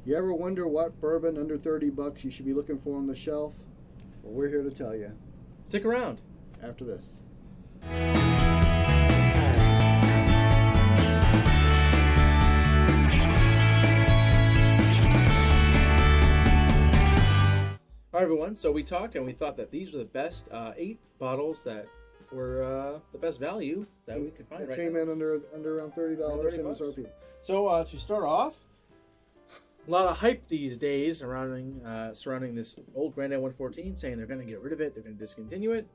You ever wonder what bourbon under $30 you should be looking for on the shelf? Well, we're here to tell you Stick around. after this. All right, everyone. So we talked and we thought that these were the best 8 bottles that were the best value that we could find It right came now. in under around $30 in $30. MSRP. So to start off, a lot of hype these days surrounding this old Grandad 114, saying they're going to get rid of it, they're going to discontinue it.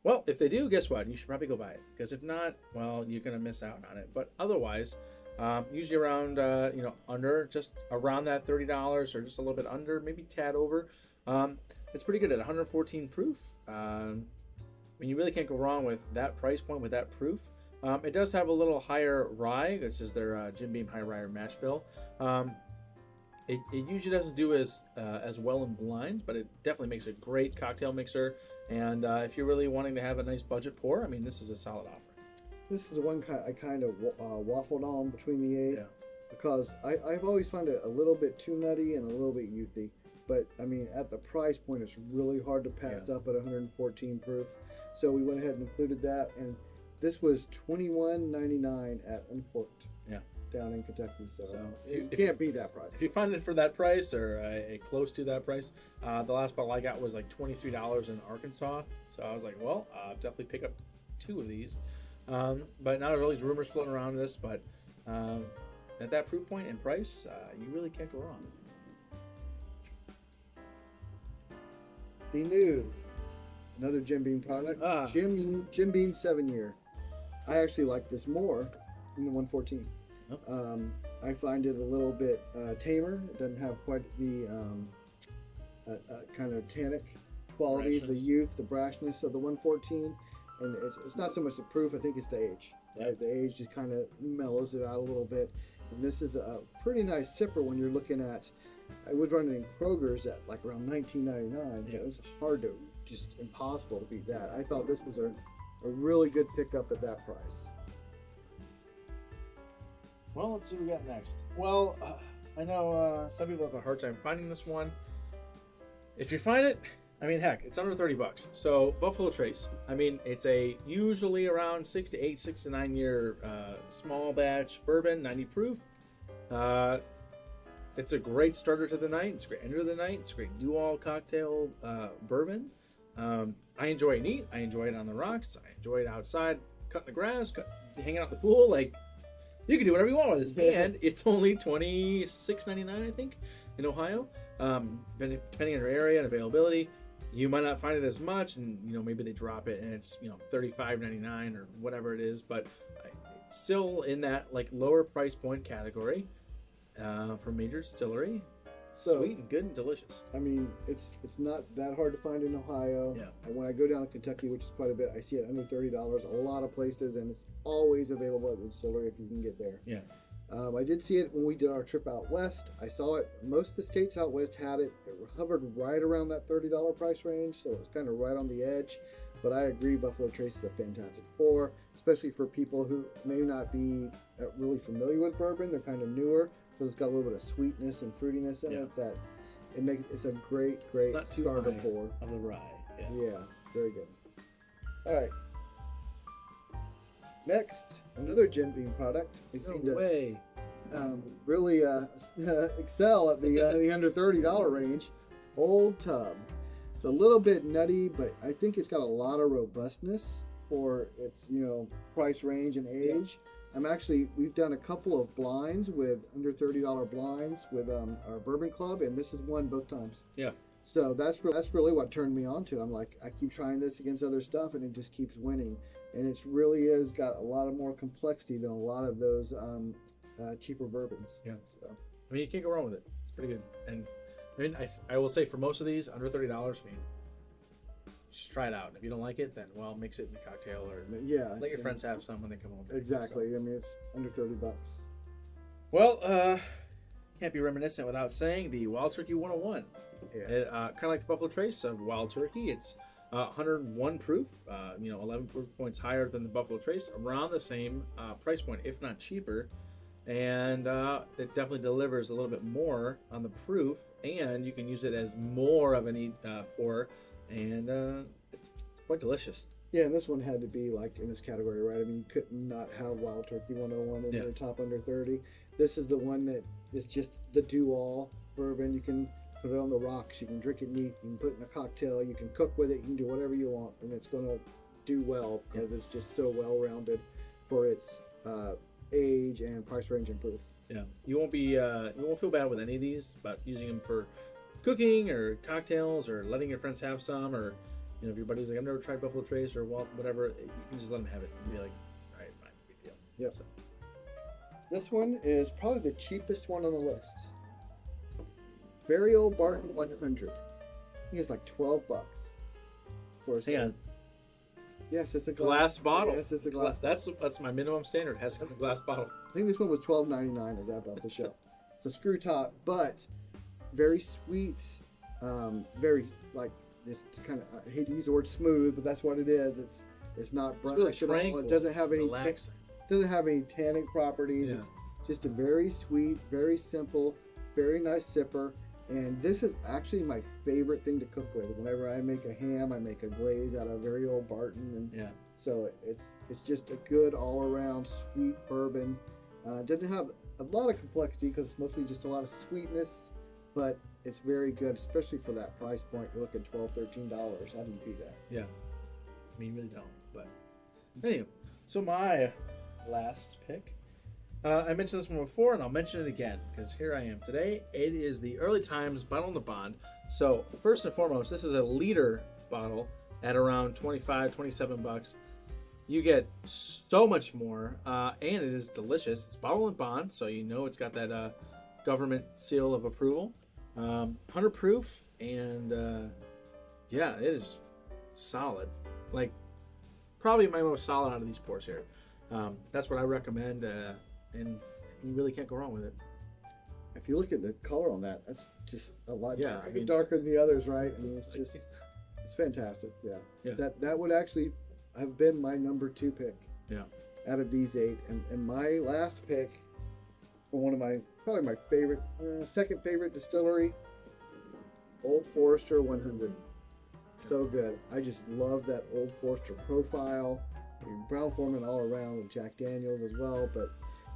Well, if they do, guess what? You should probably go buy it, because if not, well, you're going to miss out on it. But otherwise, usually around under just around that $30 or just a little bit under, maybe tad over. It's pretty good at 114 proof. I mean, you really can't go wrong with that price point with that proof. It does have a little higher rye. This is their Jim Beam High Rye Mash Bill. It usually doesn't do as well in blinds, but it definitely makes a great cocktail mixer. And if you're really wanting to have a nice budget pour, I mean, this is a solid offer. This is the one I kind of waffled on between the 8 Yeah. because I've always found it a little bit too nutty and a little bit youthy. But I mean, at the price point, it's really hard to pass up at 114 proof. So we went ahead and included that, and this was $21.99 at Uncorked. Yeah. Down in Kentucky. So you can't beat that price. If you find it for that price or close to that price, the last bottle I got was like $23 in Arkansas. So I was like, well, I'll definitely pick up 2 of these. But now there's all these rumors floating around this, but at that proof point and price, you really can't go wrong. The new, another Jim Beam product, Jim Beam 7-year. I actually like this more than the 114. I find it a little bit tamer. It doesn't have quite the kind of tannic qualities, the youth, the brashness of the 114. And it's not so much the proof, I think it's the age. Right? The age just kind of mellows it out a little bit. And this is a pretty nice sipper when you're looking at, I was running in Kroger's at like around $19.99. It was hard to, just impossible to beat that. I thought this was a really good pickup at that price. Well, let's see what we got next. Well, I know some people have a hard time finding this one. If you find it, I mean, heck, it's under $30. So Buffalo Trace. I mean, it's a usually around 6 to 8, 6 to 9 year small batch bourbon, 90 proof. It's a great starter to the night. It's a great end of the night. It's a great do-all cocktail bourbon. I enjoy it neat. I enjoy it on the rocks. I enjoy it outside, cutting the grass, hanging out in the pool. Like, you can do whatever you want with this. And it's only $26.99, I think, in Ohio. Depending on your area and availability, you might not find it as much, and maybe they drop it and it's $35.99 or whatever it is. But still in that like lower price point category for major distillery. So, sweet and good and delicious. I mean, it's not that hard to find in Ohio. Yeah. And when I go down to Kentucky, which is quite a bit, I see it under $30 a lot of places, and it's always available at the distillery if you can get there. Yeah. I did see it when we did our trip out west. I saw it. Most of the states out west had it. It hovered right around that $30 price range, so it was kind of right on the edge. But I agree, Buffalo Trace is a fantastic pour, especially for people who may not be really familiar with bourbon. They're kind of newer, so it's got a little bit of sweetness and fruitiness in it that it's a great It's not too starter high pour. of the rye. Yeah, very good. All right. Next, another Jim Beam product. They seem to really excel at the under $30 range. Old Tub. It's a little bit nutty, but I think it's got a lot of robustness for its price range and age. We've done a couple of blinds with under $30 blinds with our Bourbon Club, and this has won both times. Yeah. So that's really what turned me on to it. I'm like, I keep trying this against other stuff, and it just keeps winning. And it really is got a lot of more complexity than a lot of those cheaper bourbons. Yeah. So I mean, you can't go wrong with it. It's pretty good. And I mean, I will say for most of these under $30, I mean, just try it out. If you don't like it, then mix it in a cocktail or let your friends have some when they come over. Exactly. So. I mean, it's under $30. Well, can't be reminiscent without saying the Wild Turkey 101. Yeah. Kind of like the Buffalo Trace of Wild Turkey. It's 101 proof, 11 proof points higher than the Buffalo Trace, around the same price point, if not cheaper. and it definitely delivers a little bit more on the proof, and you can use it as more of an pour, and it's quite delicious. Yeah, and this one had to be like in this category, right? I mean, you could not have Wild Turkey 101 in your top under 30. This is the one that is just the do-all bourbon. You can put it on the rocks. You can drink it neat. You can put it in a cocktail. You can cook with it. You can do whatever you want, and it's going to do well because it's just so well-rounded for its age and price range and proof. Yeah, you won't feel bad with any of these about using them for cooking or cocktails or letting your friends have some, or if your buddy's like, I've never tried Buffalo Trace or whatever, you can just let them have it and be like, all right, fine, big deal. Yep. So. This one is probably the cheapest one on the list. Very old Barton 100. I think it's like $12. Of course. Hang on. Yes, it's a glass bottle. Yes, it's a glass. That's my minimum standard. It has to come in a glass bottle. I think this one was $12.99 as I bought the shelf. The screw top, but very sweet, very like. Just kind of, I hate to use the word smooth, but that's what it is. It's not brushed at all. It doesn't have any tannic properties. Yeah. It's just a very sweet, very simple, very nice sipper. And this is actually my favorite thing to cook with. Whenever I make a ham, I make a glaze out of very old Barton, and so it's just a good all around sweet bourbon. Doesn't have a lot of complexity because it's mostly just a lot of sweetness, but it's very good, especially for that price point. You're looking $12, $13. How do you beat that? Yeah. I mean, you really don't. But anyway, so my last pick. I mentioned this one before, and I'll mention it again, because here I am today. It is the Early Times Bottle in the Bond. So first and foremost, this is a liter bottle at around $25, $27. You get so much more, and it is delicious. It's bottle and bond, so it's got that government seal of approval. 100 proof, and it is solid. Like, probably my most solid out of these pours here. That's what I recommend, and you really can't go wrong with it. If you look at the color on that, that's just a lot darker than the others, right? I mean, it's fantastic. Yeah. That would actually have been my number 2 pick. Yeah. Out of these 8, and my last pick for one of probably my favorite, second favorite distillery, Old Forester 100. So good. I just love that Old Forester profile. Brown-Forman all around with Jack Daniels as well, but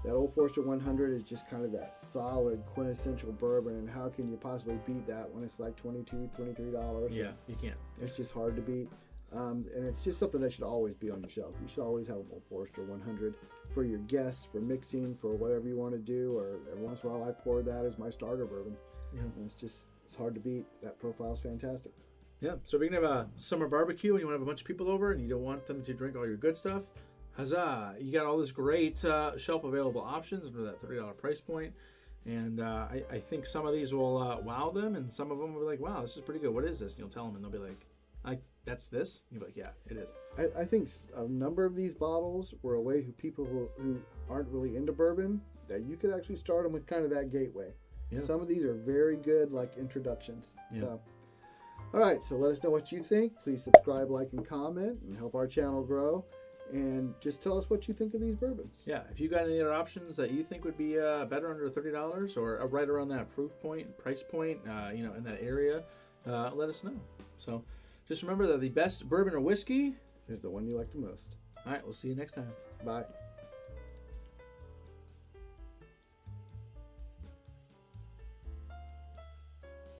that Old Forester 100 is just kind of that solid quintessential bourbon, and how can you possibly beat that when it's like $22, $23? Yeah, you can't. It's just hard to beat. And it's just something that should always be on your shelf. You should always have an Old Forester 100 for your guests, for mixing, for whatever you want to do, or every once in a while I pour that as my starter bourbon. Yeah. And it's hard to beat. That profile's fantastic. Yeah, so if you're going to have a summer barbecue and you want to have a bunch of people over and you don't want them to drink all your good stuff, huzzah! You got all this great shelf available options under that $30 price point. And I think some of these will wow them, and some of them will be like, wow, this is pretty good. What is this? And you'll tell them, and they'll be like, that's this? You'll be like, yeah, it is. I think a number of these bottles were a way for people who aren't really into bourbon, that you could actually start them with kind of that gateway. Yeah. Some of these are very good, like introductions. Yeah. So, all right, so let us know what you think. Please subscribe, like, and comment, and help our channel grow. And just tell us what you think of these bourbons. Yeah, if you got any other options that you think would be better under $30 or right around that price point, in that area, let us know. So just remember that the best bourbon or whiskey is the one you like the most. All right, we'll see you next time. Bye.